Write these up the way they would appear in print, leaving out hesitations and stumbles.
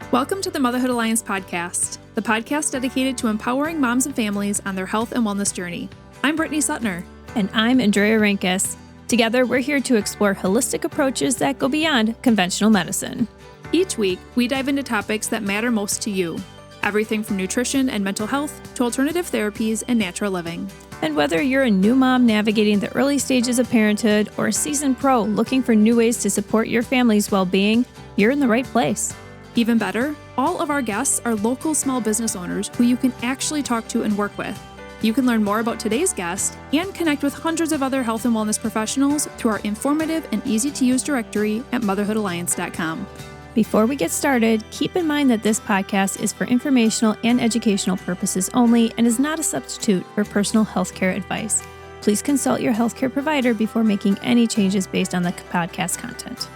Welcome to the Motherhood Alliance podcast, the podcast dedicated to empowering moms and families on their health and wellness journey. I'm Brittany Suttner. And I'm Andrea Rinkus. Together, we're here to explore holistic approaches that go beyond conventional medicine. Each week, we dive into topics that matter most to you. Everything from nutrition and mental health to alternative therapies and natural living. And whether you're a new mom navigating the early stages of parenthood or a seasoned pro looking for new ways to support your family's well-being, you're in the right place. Even better, all of our guests are local small business owners who you can actually talk to and work with. You can learn more about today's guest and connect with hundreds of other health and wellness professionals through our informative and easy-to-use directory at motherhoodalliance.com. Before we get started, keep in mind that this podcast is for informational and educational purposes only and is not a substitute for personal healthcare advice. Please consult your healthcare provider before making any changes based on the podcast content.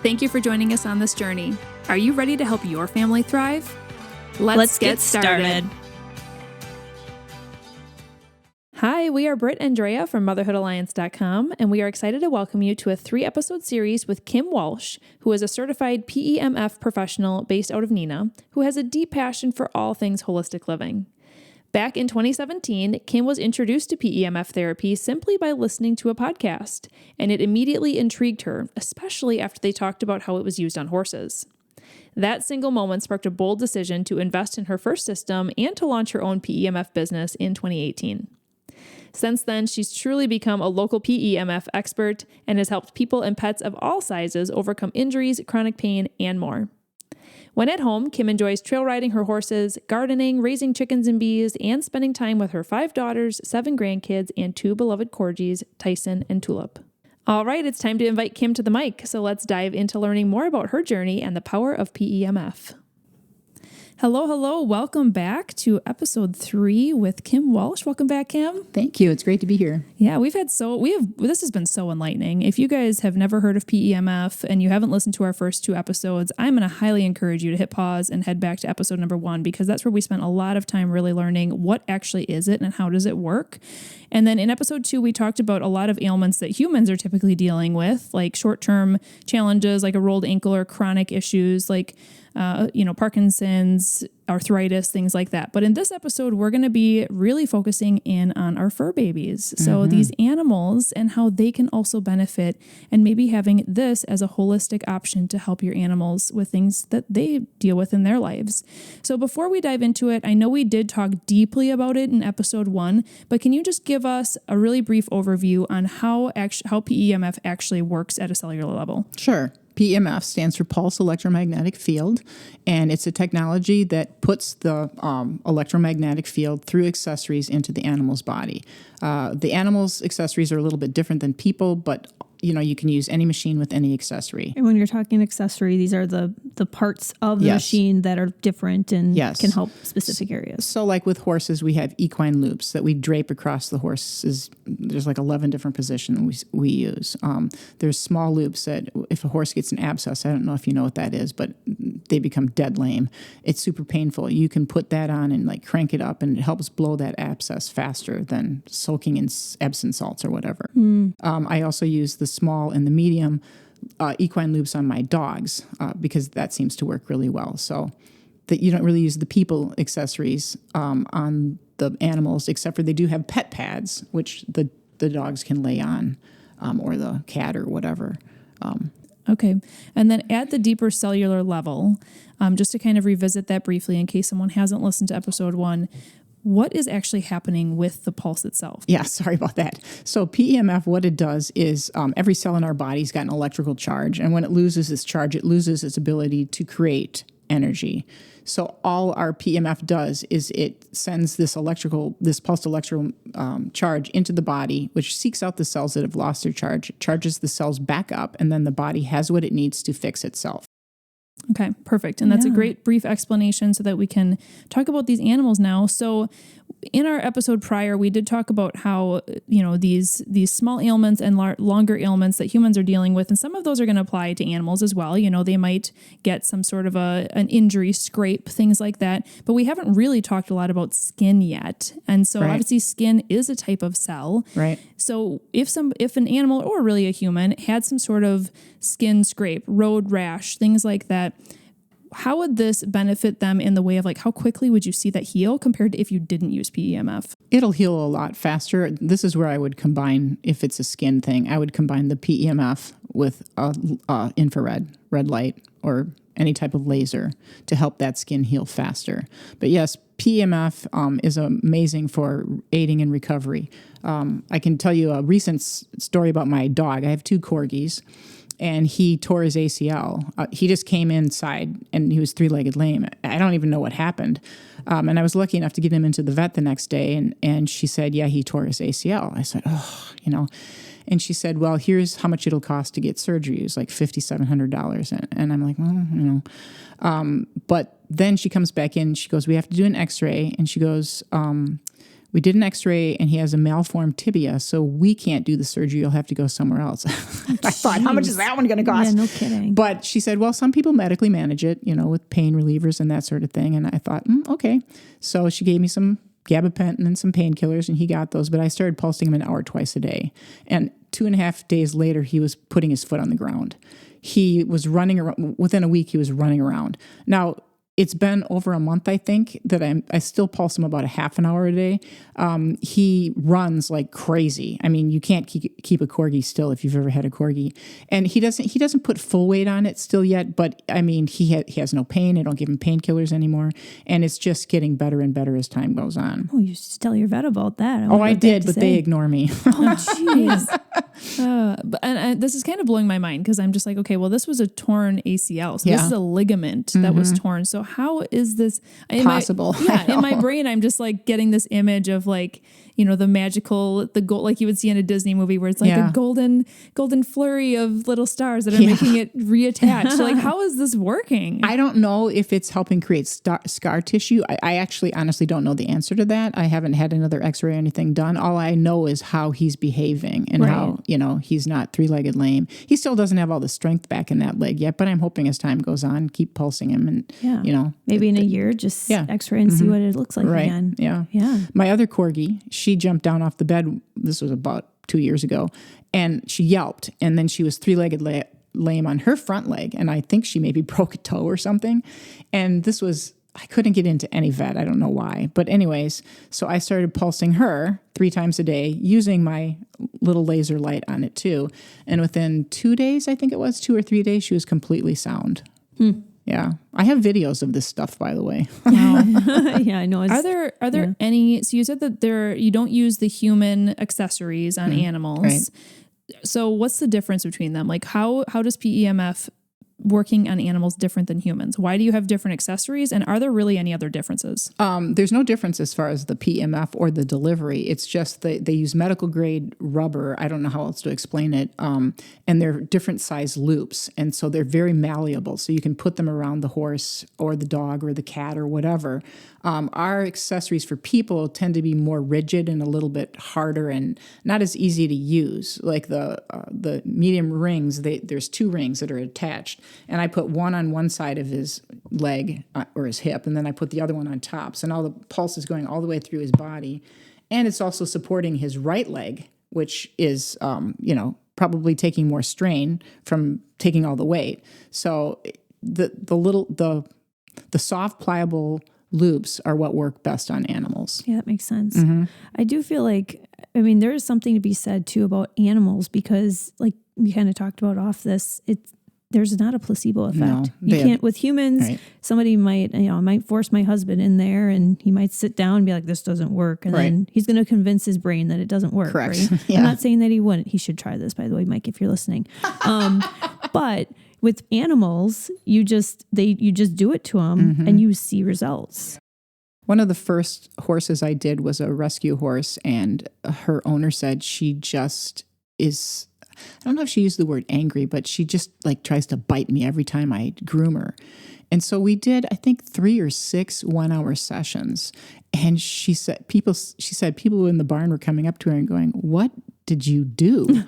Thank you for joining us on this journey. Are you ready to help your family thrive? Let's get started. Hi, we are Britt and Andrea from motherhoodalliance.com, and we are excited to welcome you to a 3-episode series with Kim Walsh, who is a certified PEMF professional based out of Neenah, who has a deep passion for all things holistic living. Back in 2017, Kim was introduced to PEMF therapy simply by listening to a podcast, and it immediately intrigued her, especially after they talked about how it was used on horses. That single moment sparked a bold decision to invest in her first system and to launch her own PEMF business in 2018. Since then, she's truly become a local PEMF expert and has helped people and pets of all sizes overcome injuries, chronic pain, and more. When at home, Kim enjoys trail riding her horses, gardening, raising chickens and bees, and spending time with her 5 daughters, 7 grandkids, and 2 beloved corgis, Tyson and Tulip. All right, it's time to invite Kim to the mic, so let's dive into learning more about her journey and the power of PEMF. Hello. Welcome back to episode 3 with Kim Walsh. Welcome back, Kim. Thank you. It's great to be here. Yeah, this has been so enlightening. If you guys have never heard of PEMF and you haven't listened to our first 2 episodes, I'm going to highly encourage you to hit pause and head back to episode number 1, because that's where we spent a lot of time really learning what actually is it and how does it work. And then in episode 2, we talked about a lot of ailments that humans are typically dealing with, like short-term challenges like a rolled ankle or chronic issues like Parkinson's, arthritis, things like that. But in this episode, we're going to be really focusing in on our fur babies. So these animals and how they can also benefit, and maybe having this as a holistic option to help your animals with things that they deal with in their lives. So before we dive into it, I know we did talk deeply about it in episode 1, but can you just give us a really brief overview on how PEMF actually works at a cellular level? Sure. PEMF stands for Pulsed Electromagnetic Field, and it's a technology that puts the electromagnetic field through accessories into the animal's body. The animal's accessories are a little bit different than people, but you can use any machine with any accessory. And when you're talking accessory, these are the parts of the machine that are different and can help specific areas. So like with horses, we have equine loops that we drape across the horses. There's like 11 different positions we use. There's small loops that if a horse gets an abscess, I don't know if you know what that is, but they become dead lame. It's super painful. You can put that on and like crank it up, and it helps blow that abscess faster than soaking in Epsom salts or whatever. I also use the small and the medium equine loops on my dogs because that seems to work really well. So that you don't really use the people accessories on the animals, except for they do have pet pads, which the dogs can lay on, or the cat or whatever. Okay. And then at the deeper cellular level, just to kind of revisit that briefly in case someone hasn't listened to episode 1, what is actually happening with the pulse itself? Yeah, sorry about that. So PEMF, what it does is every cell in our body's got an electrical charge, and when it loses its charge, it loses its ability to create energy. So all our PEMF does is it sends this pulsed electrical charge into the body, which seeks out the cells that have lost their charge, charges the cells back up, and then the body has what it needs to fix itself. Okay, perfect. And that's a great brief explanation so that we can talk about these animals now. So in our episode prior, we did talk about how, these small ailments and longer ailments that humans are dealing with, and some of those are going to apply to animals as well. They might get some sort of an injury, scrape, things like that. But we haven't really talked a lot about skin yet. And so obviously skin is a type of cell. Right. So if an animal or really a human had some sort of skin scrape, road rash, things like that, how would this benefit them in the way of like, how quickly would you see that heal compared to if you didn't use PEMF? It'll heal a lot faster. This is where I would combine, if it's a skin thing, I would combine the PEMF with infrared, red light, or any type of laser to help that skin heal faster. But yes, PEMF is amazing for aiding in recovery. I can tell you a recent story about my dog. I have 2 corgis, and he tore his ACL. He just came inside, and he was 3-legged lame. I don't even know what happened. And I was lucky enough to get him into the vet the next day, and she said, yeah, he tore his ACL. I said, and she said, well, here's how much it'll cost to get surgery. It was like $5,700. And I'm like, well, but then she comes back in, she goes, we have to do an x-ray. And she goes, we did an x-ray and he has a malformed tibia, so we can't do the surgery. You'll have to go somewhere else. I thought, how much is that one going to cost? Yeah, no kidding. But she said, well, some people medically manage it, with pain relievers and that sort of thing. And I thought, okay. So she gave me some gabapentin and some painkillers, and he got those. But I started pulsing him an hour twice a day. And 2.5 days later, he was putting his foot on the ground. He was running around. Within a week, he was running around. Now, it's been over a month, I think, that I still pulse him about a half an hour a day. He runs like crazy. I mean, you can't keep a corgi still if you've ever had a corgi. And he doesn't put full weight on it still yet, but I mean, he has no pain. I don't give him painkillers anymore. And it's just getting better and better as time goes on. Oh, you should tell your vet about that. I did, but they ignore me. Oh, jeez. And this is kind of blowing my mind because I'm just like, okay, well, this was a torn ACL. So this is a ligament that was torn. So how is this possible? In my brain, I'm just like getting this image of like, the magical, the gold, like you would see in a Disney movie where it's like a golden flurry of little stars that are making it reattach. So like, how is this working? I don't know if it's helping create scar tissue. I actually honestly don't know the answer to that. I haven't had another x-ray or anything done. All I know is how he's behaving and how, he's not 3-legged lame. He still doesn't have all the strength back in that leg yet, but I'm hoping as time goes on, keep pulsing him and, maybe in a year, just x-ray and see what it looks like again. Yeah. Yeah. My other corgi, she jumped down off the bed. This was about 2 years ago, and she yelped, and then she was 3-legged lame on her front leg, and I think she maybe broke a toe or something. And I couldn't get into any vet. I don't know why. But anyways, so I started pulsing her 3 times a day using my little laser light on it too. And within 2 days, I think it was 2 or 3 days, she was completely sound. Yeah. I have videos of this stuff, by the way. Wow. Yeah, I know. Are there any, so you said that you don't use the human accessories on animals. Right. So what's the difference between them? Like how does PEMF working on animals different than humans? Why do you have different accessories? And are there really any other differences? There's no difference as far as the PEMF or the delivery. It's just they use medical grade rubber. I don't know how else to explain it. And they're different size loops. And so they're very malleable. So you can put them around the horse or the dog or the cat or whatever. Our accessories for people tend to be more rigid and a little bit harder and not as easy to use. Like the medium rings, there's 2 rings that are attached. And I put one on one side of his leg or his hip, and then I put the other one on top. So now the pulse is going all the way through his body. And it's also supporting his right leg, which is, probably taking more strain from taking all the weight. So the soft, pliable loops are what work best on animals. Yeah, that makes sense. I do feel like, there is something to be said too about animals because like we kind of talked about off this, there's not a placebo effect. No, you can't with humans. Right. Somebody might, might force my husband in there, and he might sit down and be like, "This doesn't work," and then he's going to convince his brain that it doesn't work. Correct. Right? Yeah. I'm not saying that he wouldn't. He should try this, by the way, Mike, if you're listening. But with animals, you just do it to them, and you see results. One of the first horses I did was a rescue horse, and her owner said she just is, I don't know if she used the word angry, but she just like tries to bite me every time I groom her. And so we did, I think, 3 or 6 1-hour sessions. And she said people in the barn were coming up to her and going, "What did you do?"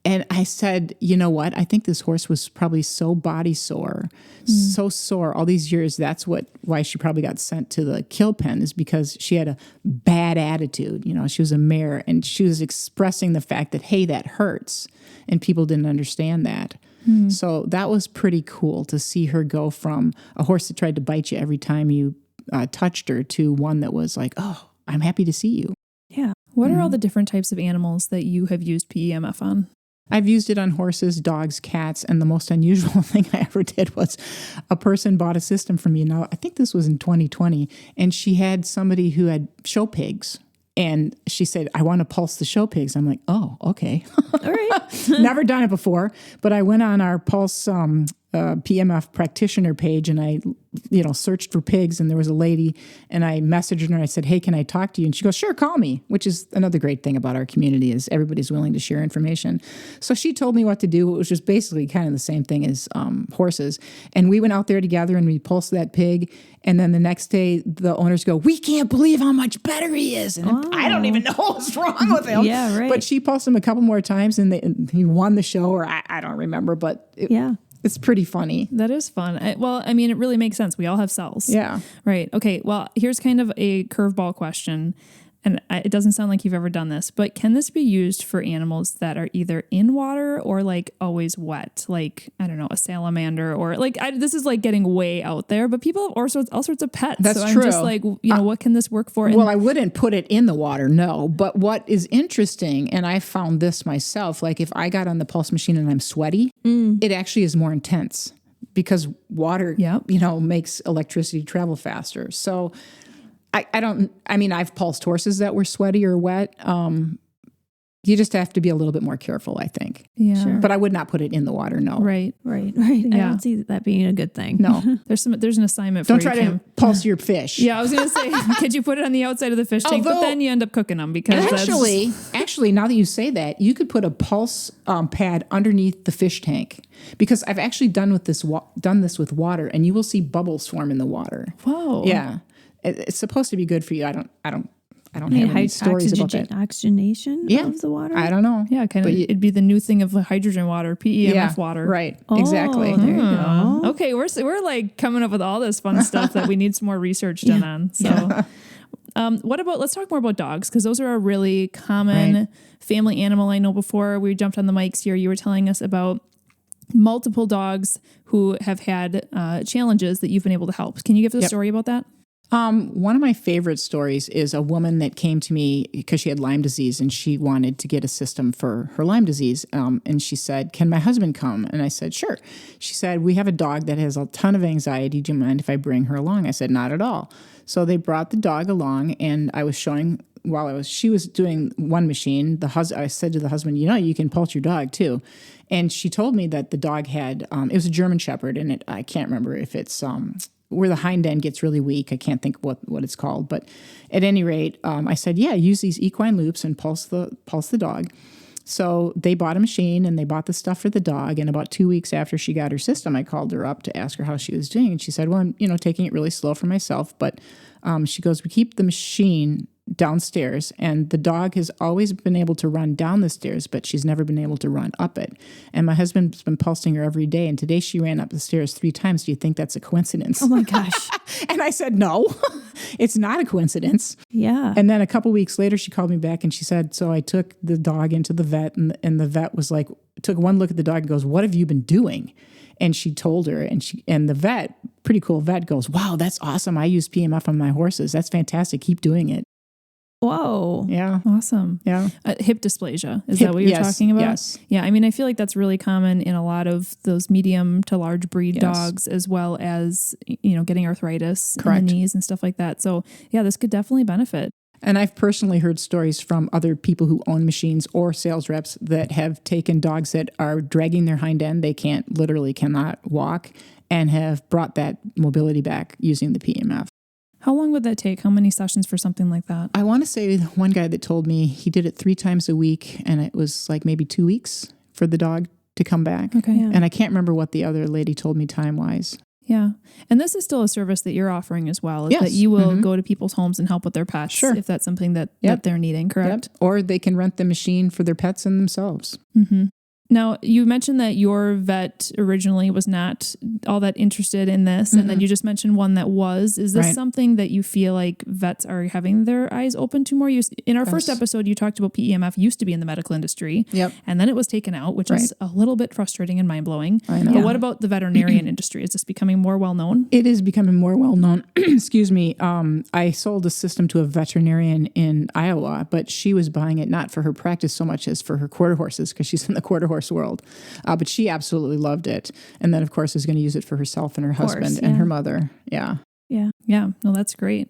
And I said, you know what? I think this horse was probably so body sore, so sore all these years. That's why she probably got sent to the kill pen, is because she had a bad attitude. She was a mare, and she was expressing the fact that, hey, that hurts. And people didn't understand that. So that was pretty cool to see her go from a horse that tried to bite you every time you touched her to one that was like, oh, I'm happy to see you. Yeah. What are all the different types of animals that you have used PEMF on? I've used it on horses, dogs, cats, and the most unusual thing I ever did was a person bought a system from me. Now, I think this was in 2020, and she had somebody who had show pigs. And she said, I want to pulse the show pigs. I'm like, oh, okay. All right. Never done it before, but I went on our Pulse PEMF practitioner page and I, searched for pigs, and there was a lady, and I messaged her and I said, hey, can I talk to you? And she goes, sure, call me, which is another great thing about our community is everybody's willing to share information. So she told me what to do, which was basically kind of the same thing as horses. And we went out there together and we pulsed that pig. And then the next day, the owners go, we can't believe how much better he is. And I don't even know what's wrong with him. Yeah, right. But she pulsed him a couple more times and he won the show, or I don't remember, but it's pretty funny. That is fun. It really makes sense. We all have cells. Yeah. Right. Okay. Well, here's kind of a curveball question. And it doesn't sound like you've ever done this, but can this be used for animals that are either in water or like always wet? Like, I don't know, a salamander or like, this is like getting way out there, but people have all sorts of pets. That's so true. I'm just like, what can this work for? Well, I wouldn't put it in the water, no. But what is interesting, and I found this myself, like if I got on the pulse machine and I'm sweaty, it actually is more intense because water, makes electricity travel faster. So I've pulsed horses that were sweaty or wet. You just have to be a little bit more careful, I think. Yeah. Sure. But I would not put it in the water, no. Right. Yeah. I don't see that being a good thing. No. There's an assignment Don't for you, try Kim. to pulse your fish. Yeah, I was going to say, could you put it on the outside of the fish tank? But then you end up cooking them because Actually, now that you say that, you could put a pulse pad underneath the fish tank, because I've actually done this with water, and you will see bubbles form in the water. Whoa. Yeah. It's supposed to be good for you. I don't have any stories about that. Oxygenation of the water? I don't know. Yeah, it'd be the new thing of hydrogen water, PEMF water. Right. Exactly. There you go. Okay, we're like coming up with all this fun stuff that we need some more research done on. So let's talk more about dogs, because those are a really common family animal. I know before we jumped on the mics here, you were telling us about multiple dogs who have had challenges that you've been able to help. Can you give us a story about that? One of my favorite stories is a woman that came to me because she had Lyme disease and she wanted to get a system for her Lyme disease. And she said, can my husband come? And I said, sure. She said, we have a dog that has a ton of anxiety. Do you mind if I bring her along? I said, not at all. So they brought the dog along, and I was showing she was doing one machine. I said to the husband, you can pulse your dog too. And she told me that the dog had, it was a German Shepherd, and I can't remember if it's, where the hind end gets really weak. I can't think what it's called. But at any rate, I said, use these equine loops and pulse the dog. So they bought a machine and they bought the stuff for the dog. And about 2 weeks after she got her system, I called her up to ask her how she was doing. And she said, well, I'm taking it really slow for myself. But she goes, we keep the machine downstairs, and the dog has always been able to run down the stairs, but she's never been able to run up it. And my husband's been pulsing her every day, and today she ran up the stairs 3 times. Do you think that's a coincidence? Oh my gosh. And I said, no, it's not a coincidence. Yeah. And then a couple weeks later, she called me back and she said, so I took the dog into the vet, and the vet was like, took one look at the dog and goes, what have you been doing? And she told her, and the vet, pretty cool vet, goes, wow, that's awesome. I use PEMF on my horses. That's fantastic. Keep doing it. Whoa. Yeah. Awesome. Yeah. Hip dysplasia. Is that what you're talking about? Yes. Yeah. I feel like that's really common in a lot of those medium to large breed dogs, as well as, getting arthritis in the knees and stuff like that. So yeah, this could definitely benefit. And I've personally heard stories from other people who own machines or sales reps that have taken dogs that are dragging their hind end. They cannot walk, and have brought that mobility back using the PEMF. How long would that take? How many sessions for something like that? I want to say one guy that told me he did it 3 times a week, and it was like maybe 2 weeks for the dog to come back. Okay. Yeah. And I can't remember what the other lady told me time-wise. Yeah. And this is still a service that you're offering as well, is yes. that you will go to people's homes and help with their pets, sure. if that's something that they're needing, correct? Yep. Or they can rent the machine for their pets and themselves. Mm-hmm. Now, you mentioned that your vet originally was not all that interested in this, and then you just mentioned one that was. Is this something that you feel like vets are having their eyes open to more? In our first episode, you talked about PEMF used to be in the medical industry, and then it was taken out, which is a little bit frustrating and mind-blowing. I know. But what about the veterinarian industry? Is this becoming more well-known? It is becoming more well-known. Excuse me. I sold a system to a veterinarian in Iowa, but she was buying it not for her practice so much as for her quarter horses, because she's in the quarter horse world. But she absolutely loved it. And then, of course, is going to use it for herself and her husband and her mother. Yeah. Yeah. Yeah. No, that's great.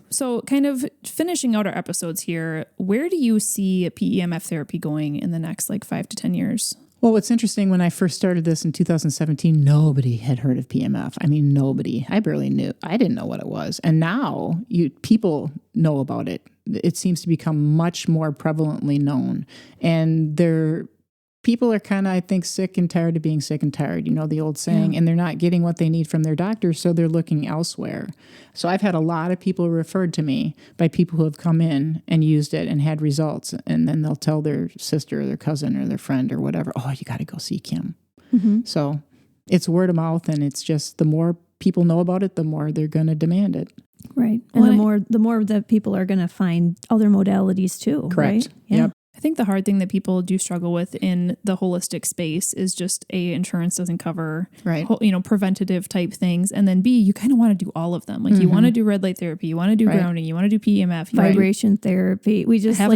So kind of finishing out our episodes here, where do you see PEMF therapy going in the next 5 to 10 years? Well, what's interesting, when I first started this in 2017, nobody had heard of PEMF. I mean, nobody. I barely knew. I didn't know what it was. And now people know about it. It seems to become much more prevalently known. And people are kind of, I think, sick and tired of being sick and tired, the old saying, and they're not getting what they need from their doctor, so they're looking elsewhere. So I've had a lot of people referred to me by people who have come in and used it and had results, and then they'll tell their sister or their cousin or their friend or whatever, oh, you got to go see Kim. So it's word of mouth, and it's just the more people know about it, the more they're going to demand it. Right. And the more that people are going to find other modalities too. Correct. Right? Yeah. Yep. I think the hard thing that people do struggle with in the holistic space is just insurance doesn't cover, preventative type things. And then B, you kind of want to do all of them. You want to do red light therapy, you want to do grounding, you want to do PEMF, vibration therapy. We just have all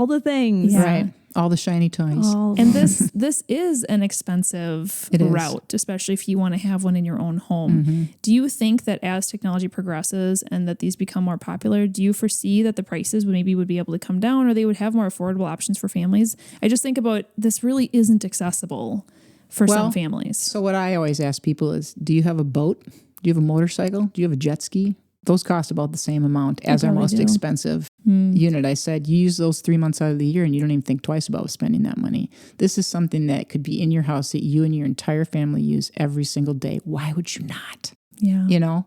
the things. Yeah. Right. All the shiny toys. And this is an expensive route, especially if you want to have one in your own home. Do you think that as technology progresses and that these become more popular, do you foresee that the prices would be able to come down, or they would have more affordable options for families? I just think about this really isn't accessible for some families. So what I always ask people is, do you have a boat? Do you have a motorcycle? Do you have a jet ski? Those cost about the same amount as our most expensive unit. I said, you use those 3 months out of the year and you don't even think twice about spending that money. This is something that could be in your house that you and your entire family use every single day. Why would you not? Yeah. Yeah.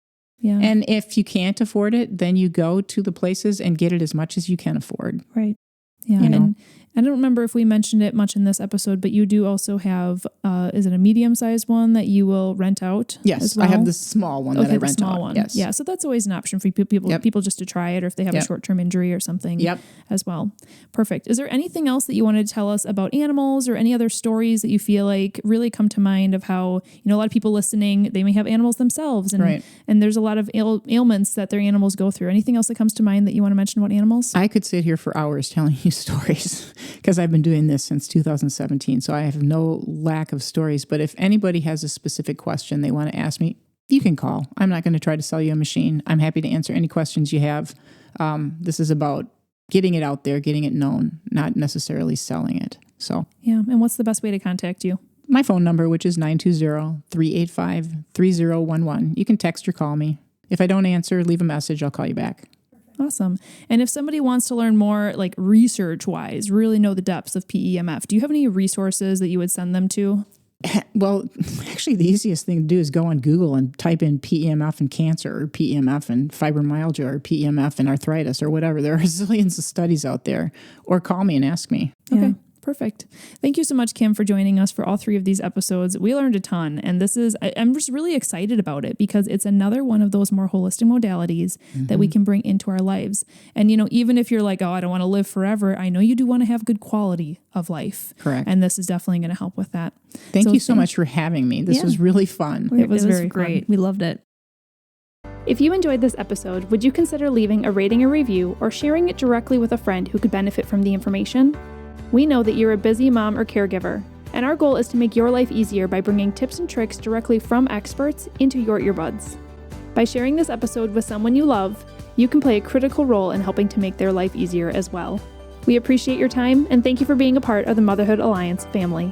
And if you can't afford it, then you go to the places and get it as much as you can afford. Right. Yeah. And I don't remember if we mentioned it much in this episode, but you do also have, is it a medium-sized one that you will rent out? Yes, as well? I have the small one that I rent out. One. Yes. Yeah, so that's always an option for people just to try it, or if they have a short-term injury or something as well. Perfect. Is there anything else that you wanted to tell us about animals, or any other stories that you feel like really come to mind of how, a lot of people listening, they may have animals themselves, and there's a lot of ailments that their animals go through. Anything else that comes to mind that you want to mention about animals? I could sit here for hours telling you stories, because I've been doing this since 2017, so I have no lack of stories. But if anybody has a specific question they want to ask me, you can call. I'm not going to try to sell you a machine. I'm happy to answer any questions you have. This is about getting it out there, getting it known, not necessarily selling it. So yeah. And what's the best way to contact you? My phone number, which is 920-385-3011. You can text or call me. If I don't answer, leave a message. I'll call you back. Awesome. And if somebody wants to learn more, research-wise, really know the depths of PEMF, do you have any resources that you would send them to? Well, actually, the easiest thing to do is go on Google and type in PEMF and cancer, or PEMF and fibromyalgia, or PEMF and arthritis, or whatever. There are zillions of studies out there. Or call me and ask me. Okay. Yeah. Perfect. Thank you so much, Kim, for joining us for all 3 of these episodes. We learned a ton, and I'm just really excited about it because it's another one of those more holistic modalities that we can bring into our lives. And, even if you're like, oh, I don't want to live forever, I know you do want to have good quality of life. Correct. And this is definitely going to help with that. Thank you so much for having me. This was really fun. It was very great. Fun. We loved it. If you enjoyed this episode, would you consider leaving a rating or review, or sharing it directly with a friend who could benefit from the information? We know that you're a busy mom or caregiver, and our goal is to make your life easier by bringing tips and tricks directly from experts into your earbuds. By sharing this episode with someone you love, you can play a critical role in helping to make their life easier as well. We appreciate your time, and thank you for being a part of the Motherhood Alliance family.